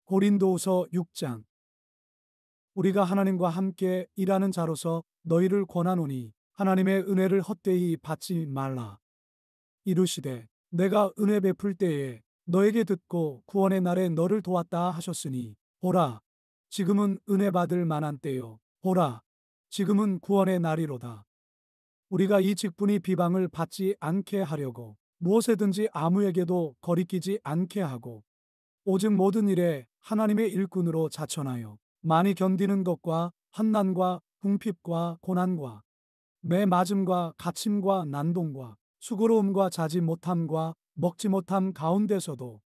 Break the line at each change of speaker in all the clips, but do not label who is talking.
고린도후서 6장. 우리가 하나님과 함께 일하는 자로서 너희를 권하노니 하나님의 은혜를 헛되이 받지 말라. 이르시되 내가 은혜 베풀 때에 너에게 듣고 구원의 날에 너를 도왔다 하셨으니 보라, 지금은 은혜 받을 만한 때요, 보라, 지금은 구원의 날이로다. 우리가 이 직분이 비방을 받지 않게 하려고 무엇에든지 아무에게도 거리끼지 않게 하고 오직 모든 일에 하나님의 일꾼으로 자천하여 많이 견디는 것과 환난과 궁핍과 고난과 매 맞음과 갇힘과 난동과 수고로움과 자지 못함과 먹지 못함 가운데서도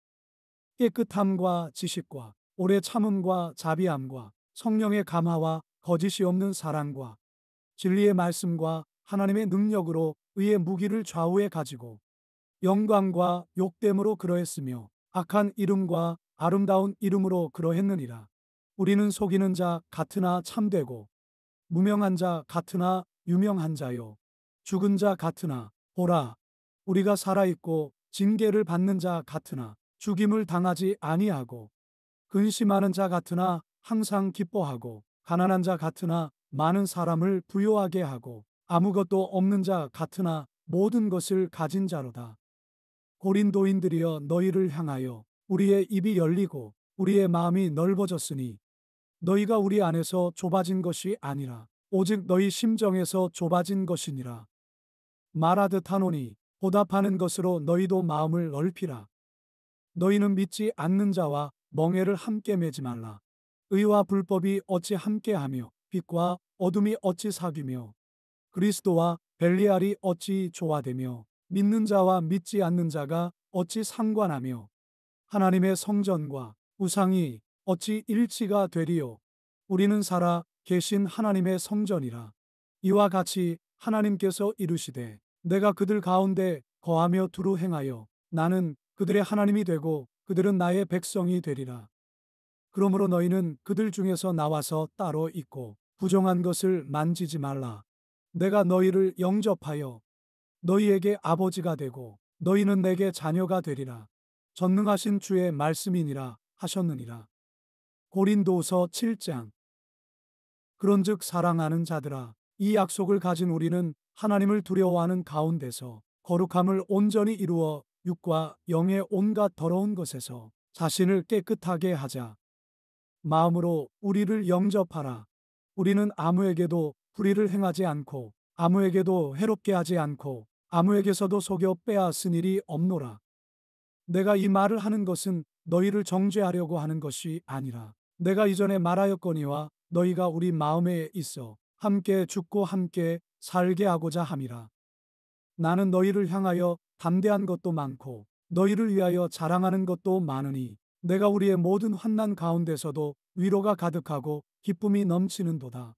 깨끗함과 지식과 오래 참음과 자비함과 성령의 감화와 거짓이 없는 사랑과 진리의 말씀과 하나님의 능력으로 의의 무기를 좌우에 가지고 영광과 욕됨으로 그러했으며 악한 이름과 아름다운 이름으로 그러했느니라. 우리는 속이는 자 같으나 참되고 무명한 자 같으나 유명한 자요, 죽은 자 같으나 보라, 우리가 살아있고 징계를 받는 자 같으나 죽임을 당하지 아니하고 근심하는 자 같으나 항상 기뻐하고 가난한 자 같으나 많은 사람을 부요하게 하고 아무것도 없는 자 같으나 모든 것을 가진 자로다. 고린도인들이여, 너희를 향하여 우리의 입이 열리고 우리의 마음이 넓어졌으니 너희가 우리 안에서 좁아진 것이 아니라 오직 너희 심정에서 좁아진 것이니라. 말하듯 하노니 보답하는 것으로 너희도 마음을 넓히라. 너희는 믿지 않는 자와 멍에를 함께 매지 말라. 의와 불법이 어찌 함께하며 빛과 어둠이 어찌 사귀며 그리스도와 벨리알이 어찌 조화되며 믿는 자와 믿지 않는 자가 어찌 상관하며 하나님의 성전과 우상이 어찌 일치가 되리요. 우리는 살아 계신 하나님의 성전이라. 이와 같이 하나님께서 이르시되 내가 그들 가운데 거하며 두루 행하여 나는 그들의 하나님이 되고 그들은 나의 백성이 되리라. 그러므로 너희는 그들 중에서 나와서 따로 있고 부정한 것을 만지지 말라. 내가 너희를 영접하여 너희에게 아버지가 되고 너희는 내게 자녀가 되리라. 전능하신 주의 말씀이니라 하셨느니라. 고린도후서 7장. 그런즉 사랑하는 자들아, 이 약속을 가진 우리는 하나님을 두려워하는 가운데서 거룩함을 온전히 이루어 육과 영의 온갖 더러운 것에서 자신을 깨끗하게 하자. 마음으로 우리를 영접하라. 우리는 아무에게도 불의를 행하지 않고 아무에게도 해롭게 하지 않고 아무에게서도 속여 빼앗은 일이 없노라. 내가 이 말을 하는 것은 너희를 정죄하려고 하는 것이 아니라 내가 이전에 말하였거니와 너희가 우리 마음에 있어 함께 죽고 함께 살게 하고자 함이라. 나는 너희를 향하여 담대한 것도 많고 너희를 위하여 자랑하는 것도 많으니 내가 우리의 모든 환난 가운데서도 위로가 가득하고 기쁨이 넘치는도다.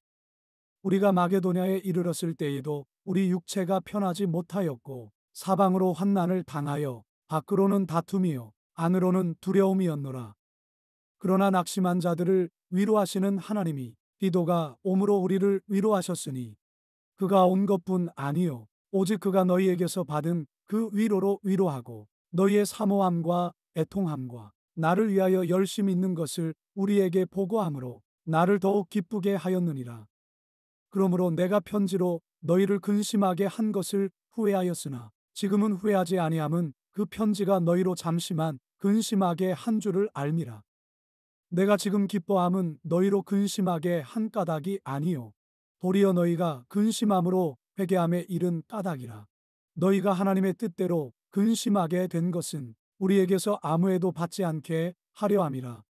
우리가 마게도냐에 이르렀을 때에도 우리 육체가 편하지 못하였고 사방으로 환난을 당하여 밖으로는 다툼이요 안으로는 두려움이었노라. 그러나 낙심한 자들을 위로하시는 하나님이 디도가 옴으로 우리를 위로하셨으니 그가 온 것뿐 아니요 오직 그가 너희에게서 받은 그 위로로 위로하고 너희의 사모함과 애통함과 나를 위하여 열심 있는 것을 우리에게 보고함으로 나를 더욱 기쁘게 하였느니라. 그러므로 내가 편지로 너희를 근심하게 한 것을 후회하였으나 지금은 후회하지 아니함은 그 편지가 너희로 잠시만 근심하게 한 줄을 알미라. 내가 지금 기뻐함은 너희로 근심하게 한 까닭이 아니요 도리어 너희가 근심함으로 회개함에 이른 까닭이라. 너희가 하나님의 뜻대로 근심하게 된 것은 우리에게서 아무에도 받지 않게 하려 함이라.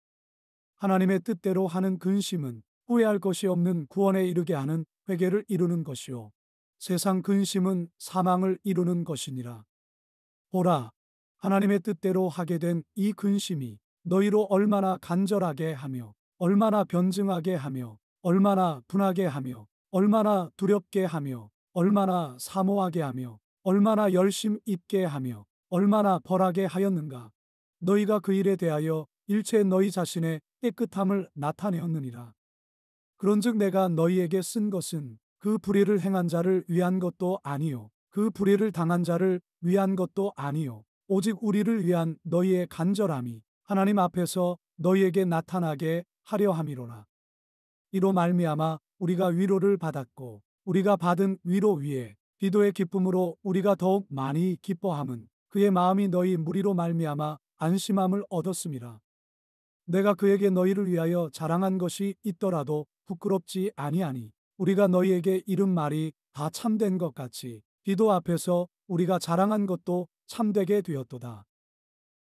하나님의 뜻대로 하는 근심은 후회할 것이 없는 구원에 이르게 하는 회개를 이루는 것이요 세상 근심은 사망을 이루는 것이니라. 보라, 하나님의 뜻대로 하게 된 이 근심이 너희로 얼마나 간절하게 하며 얼마나 변증하게 하며 얼마나 분하게 하며 얼마나 두렵게 하며 얼마나 사모하게 하며 얼마나 열심 있게 하며 얼마나 벌하게 하였는가. 너희가 그 일에 대하여 일체 너희 자신의 깨끗함을 나타내었느니라. 그런즉 내가 너희에게 쓴 것은 그 불의를 행한 자를 위한 것도 아니요 그 불의를 당한 자를 위한 것도 아니요 오직 우리를 위한 너희의 간절함이 하나님 앞에서 너희에게 나타나게 하려 함이로라. 이로 말미암아 우리가 위로를 받았고 우리가 받은 위로 위에 기도의 기쁨으로 우리가 더욱 많이 기뻐함은 그의 마음이 너희 무리로 말미암아 안심함을 얻었음이라. 내가 그에게 너희를 위하여 자랑한 것이 있더라도 부끄럽지 아니하니 우리가 너희에게 이른 말이 다 참된 것 같이 기도 앞에서 우리가 자랑한 것도 참되게 되었도다.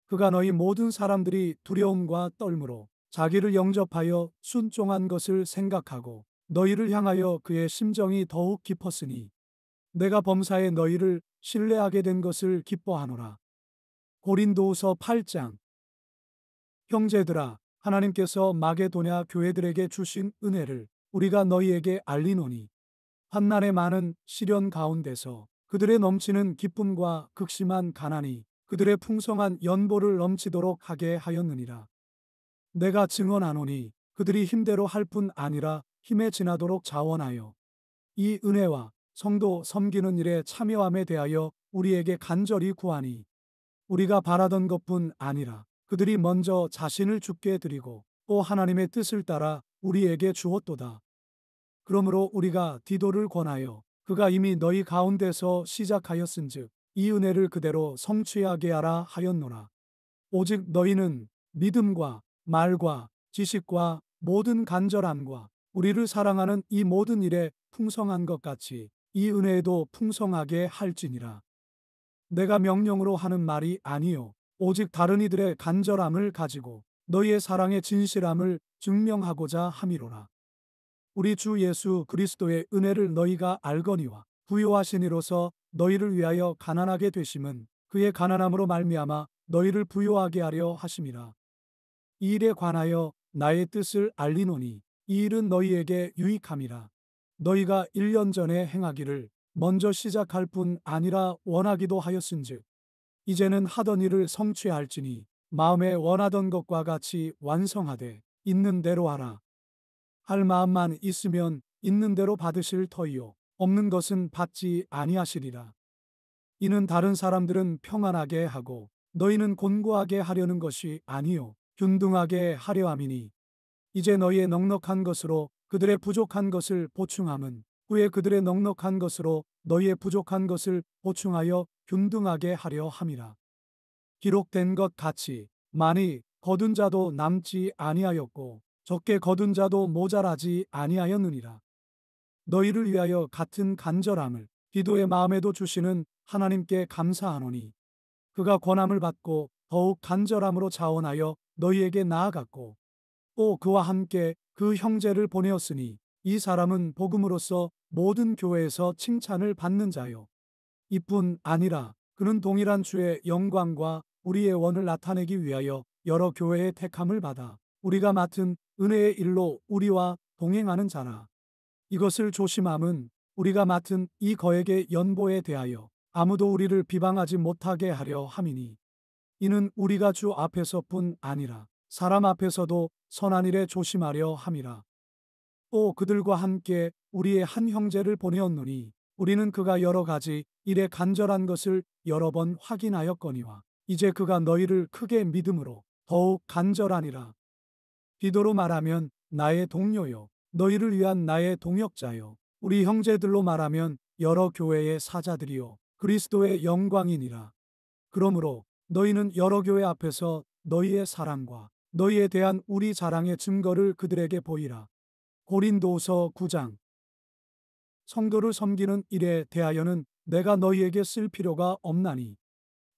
그가 너희 모든 사람들이 두려움과 떨므로 자기를 영접하여 순종한 것을 생각하고 너희를 향하여 그의 심정이 더욱 깊었으니 내가 범사에 너희를 신뢰하게 된 것을 기뻐하노라. 고린도후서 8장. 형제들아, 하나님께서 마게도냐 교회들에게 주신 은혜를 우리가 너희에게 알리노니 환난의 많은 시련 가운데서 그들의 넘치는 기쁨과 극심한 가난이 그들의 풍성한 연보를 넘치도록 하게 하였느니라. 내가 증언하노니 그들이 힘대로 할 뿐 아니라 힘에 지나도록 자원하여 이 은혜와 성도 섬기는 일에 참여함에 대하여 우리에게 간절히 구하니 우리가 바라던 것뿐 아니라 그들이 먼저 자신을 주께 드리고 또 하나님의 뜻을 따라 우리에게 주었도다. 그러므로 우리가 디도를 권하여 그가 이미 너희 가운데서 시작하였은즉 이 은혜를 그대로 성취하게 하라 하였노라. 오직 너희는 믿음과 말과 지식과 모든 간절함과 우리를 사랑하는 이 모든 일에 풍성한 것 같이 이 은혜에도 풍성하게 할지니라. 내가 명령으로 하는 말이 아니요 오직 다른 이들의 간절함을 가지고 너희의 사랑의 진실함을 증명하고자 함이로라. 우리 주 예수 그리스도의 은혜를 너희가 알거니와 부요하신 이로서 너희를 위하여 가난하게 되심은 그의 가난함으로 말미암아 너희를 부요하게 하려 하심이라. 이 일에 관하여 나의 뜻을 알리노니 이 일은 너희에게 유익함이라. 너희가 1년 전에 행하기를 먼저 시작할 뿐 아니라 원하기도 하였은즉 이제는 하던 일을 성취할지니 마음에 원하던 것과 같이 완성하되 있는 대로 하라. 할 마음만 있으면 있는 대로 받으실 터이요 없는 것은 받지 아니하시리라. 이는 다른 사람들은 평안하게 하고 너희는 곤고하게 하려는 것이 아니요 균등하게 하려 함이니 이제 너희의 넉넉한 것으로 그들의 부족한 것을 보충함은 후에 그들의 넉넉한 것으로 너희의 부족한 것을 보충하여 균등하게 하려 함이라. 기록된 것 같이 많이 거둔 자도 남지 아니하였고 적게 거둔 자도 모자라지 아니하였느니라. 너희를 위하여 같은 간절함을 기도의 마음에도 주시는 하나님께 감사하노니 그가 권함을 받고 더욱 간절함으로 자원하여 너희에게 나아갔고 또 그와 함께 그 형제를 보내었으니 이 사람은 복음으로써 모든 교회에서 칭찬을 받는 자요. 이뿐 아니라 그는 동일한 주의 영광과 우리의 원을 나타내기 위하여 여러 교회의 택함을 받아 우리가 맡은 은혜의 일로 우리와 동행하는 자라. 이것을 조심함은 우리가 맡은 이 거액의 연보에 대하여 아무도 우리를 비방하지 못하게 하려 함이니 이는 우리가 주 앞에서뿐 아니라 사람 앞에서도 선한 일에 조심하려 함이라. 또 그들과 함께 우리의 한 형제를 보내었노니 우리는 그가 여러 가지 일에 간절한 것을 여러 번 확인하였거니와 이제 그가 너희를 크게 믿음으로 더욱 간절하니라. 디도로 말하면 나의 동료요 너희를 위한 나의 동역자요 우리 형제들로 말하면 여러 교회의 사자들이요 그리스도의 영광이니라. 그러므로 너희는 여러 교회 앞에서 너희의 사랑과 너희에 대한 우리 자랑의 증거를 그들에게 보이라. 고린도후서 9장. 성도를 섬기는 일에 대하여는 내가 너희에게 쓸 필요가 없나니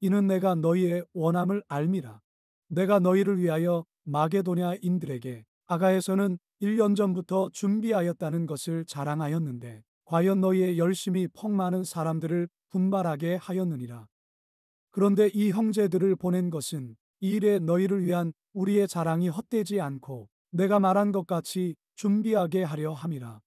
이는 내가 너희의 원함을 알미라. 내가 너희를 위하여 마게도냐인들에게 아가에서는 1년 전부터 준비하였다는 것을 자랑하였는데 과연 너희의 열심이 펑 많은 사람들을 분발하게 하였느니라. 그런데 이 형제들을 보낸 것은 이 일에 너희를 위한 우리의 자랑이 헛되지 않고 내가 말한 것 같이 준비하게 하려 함이라.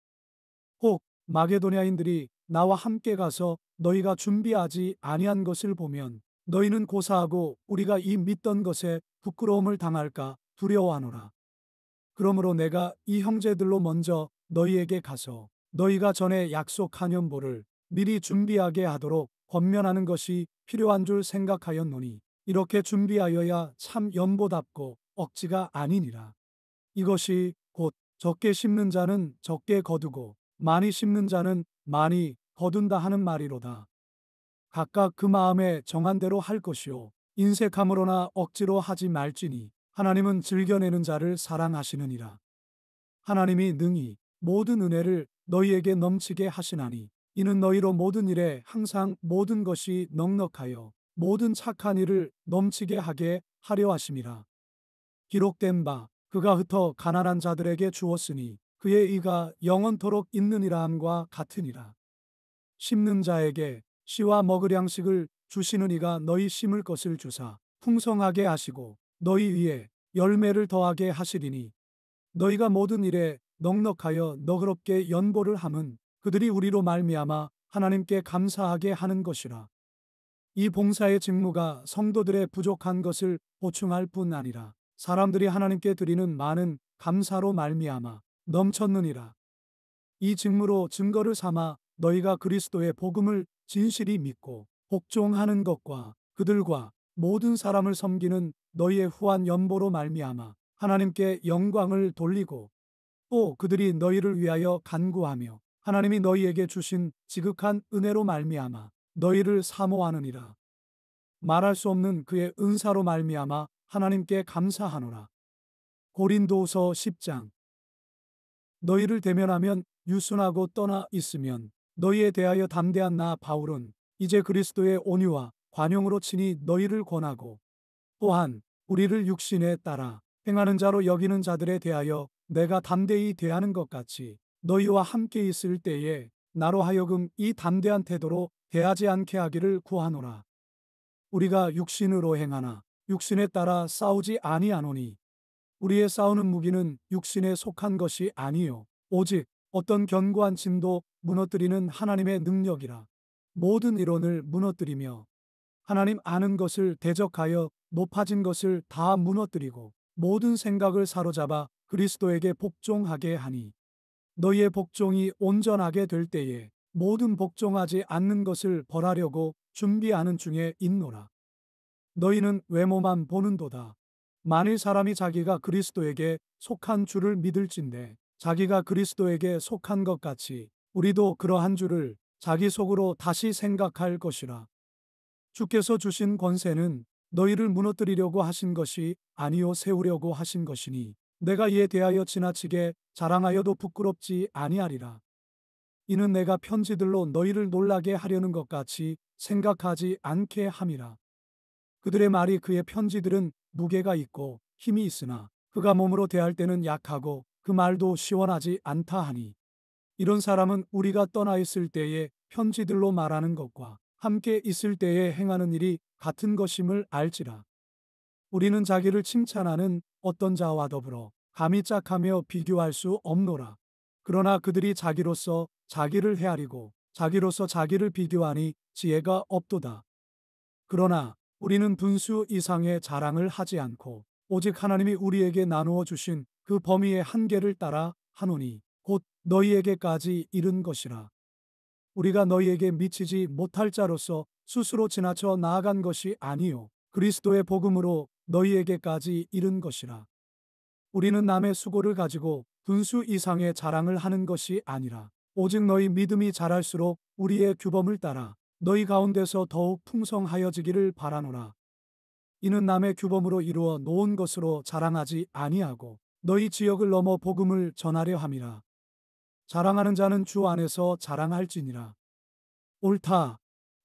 혹 마게도냐인들이 나와 함께 가서 너희가 준비하지 아니한 것을 보면 너희는 고사하고 우리가 이 믿던 것에 부끄러움을 당할까 두려워하노라. 그러므로 내가 이 형제들로 먼저 너희에게 가서 너희가 전에 약속한 연보를 미리 준비하게 하도록 권면하는 것이 필요한 줄 생각하였노니 이렇게 준비하여야 참 연보답고 억지가 아니니라. 이것이 곧 적게 심는 자는 적게 거두고 많이 심는 자는 많이 거둔다 하는 말이로다. 각각 그 마음에 정한 대로 할 것이요 인색함으로나 억지로 하지 말지니 하나님은 즐겨내는 자를 사랑하시느니라. 하나님이 능히 모든 은혜를 너희에게 넘치게 하시나니 이는 너희로 모든 일에 항상 모든 것이 넉넉하여 모든 착한 일을 넘치게 하게 하려 하심이라. 기록된 바 그가 흩어 가난한 자들에게 주었으니 그의 의가 영원토록 있느니라 함과 같으니라. 심는 자에게 씨와 먹을 양식을 주시는 이가 너희 심을 것을 주사 풍성하게 하시고 너희 위에 열매를 더하게 하시리니 너희가 모든 일에 넉넉하여 너그럽게 연보를 함은 그들이 우리로 말미암아 하나님께 감사하게 하는 것이라. 이 봉사의 직무가 성도들의 부족한 것을 보충할 뿐 아니라 사람들이 하나님께 드리는 많은 감사로 말미암아 넘쳤느니라. 이 직무로 증거를 삼아 너희가 그리스도의 복음을 진실이 믿고 복종하는 것과 그들과 모든 사람을 섬기는 너희의 후한 연보로 말미암아 하나님께 영광을 돌리고 또 그들이 너희를 위하여 간구하며 하나님이 너희에게 주신 지극한 은혜로 말미암아 너희를 사모하느니라. 말할 수 없는 그의 은사로 말미암아 하나님께 감사하노라. 고린도후서 10장. 너희를 대면하면 유순하고 떠나 있으면 너희에 대하여 담대한 나 바울은 이제 그리스도의 온유와 관용으로 친히 너희를 권하고 또한 우리를 육신에 따라 행하는 자로 여기는 자들에 대하여 내가 담대히 대하는 것 같이 너희와 함께 있을 때에 나로 하여금 이 담대한 태도로 대하지 않게 하기를 구하노라. 우리가 육신으로 행하나 육신에 따라 싸우지 아니하노니 우리의 싸우는 무기는 육신에 속한 것이 아니요 오직 어떤 견고한 짐도 무너뜨리는 하나님의 능력이라. 모든 이론을 무너뜨리며 하나님 아는 것을 대적하여 높아진 것을 다 무너뜨리고 모든 생각을 사로잡아 그리스도에게 복종하게 하니 너희의 복종이 온전하게 될 때에 모든 복종하지 않는 것을 벌하려고 준비하는 중에 있노라. 너희는 외모만 보는도다. 만일 사람이 자기가 그리스도에게 속한 줄을 믿을진대 자기가 그리스도에게 속한 것 같이 우리도 그러한 줄을 자기 속으로 다시 생각할 것이라. 주께서 주신 권세는 너희를 무너뜨리려고 하신 것이 아니요 세우려고 하신 것이니 내가 이에 대하여 지나치게 자랑하여도 부끄럽지 아니하리라. 이는 내가 편지들로 너희를 놀라게 하려는 것 같이 생각하지 않게 함이라. 그들의 말이 그의 편지들은 무게가 있고 힘이 있으나 그가 몸으로 대할 때는 약하고 그 말도 시원하지 않다 하니 이런 사람은 우리가 떠나 있을 때에 편지들로 말하는 것과 함께 있을 때에 행하는 일이 같은 것임을 알지라. 우리는 자기를 칭찬하는 어떤 자와 더불어 감히 짝하며 비교할 수 없노라. 그러나 그들이 자기로서 자기를 헤아리고 자기로서 자기를 비교하니 지혜가 없도다. 그러나 우리는 분수 이상의 자랑을 하지 않고 오직 하나님이 우리에게 나누어 주신 그 범위의 한계를 따라 하노니 곧 너희에게까지 이른 것이라. 우리가 너희에게 미치지 못할 자로서 스스로 지나쳐 나아간 것이 아니요 그리스도의 복음으로 너희에게까지 이른 것이라. 우리는 남의 수고를 가지고 분수 이상의 자랑을 하는 것이 아니라 오직 너희 믿음이 자랄수록 우리의 규범을 따라 너희 가운데서 더욱 풍성하여지기를 바라노라. 이는 남의 규범으로 이루어 놓은 것으로 자랑하지 아니하고 너희 지역을 넘어 복음을 전하려 함이라. 자랑하는 자는 주 안에서 자랑할지니라. 옳다.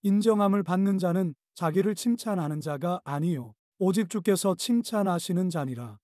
인정함을 받는 자는 자기를 칭찬하는 자가 아니요 오직 주께서 칭찬하시는 자니라.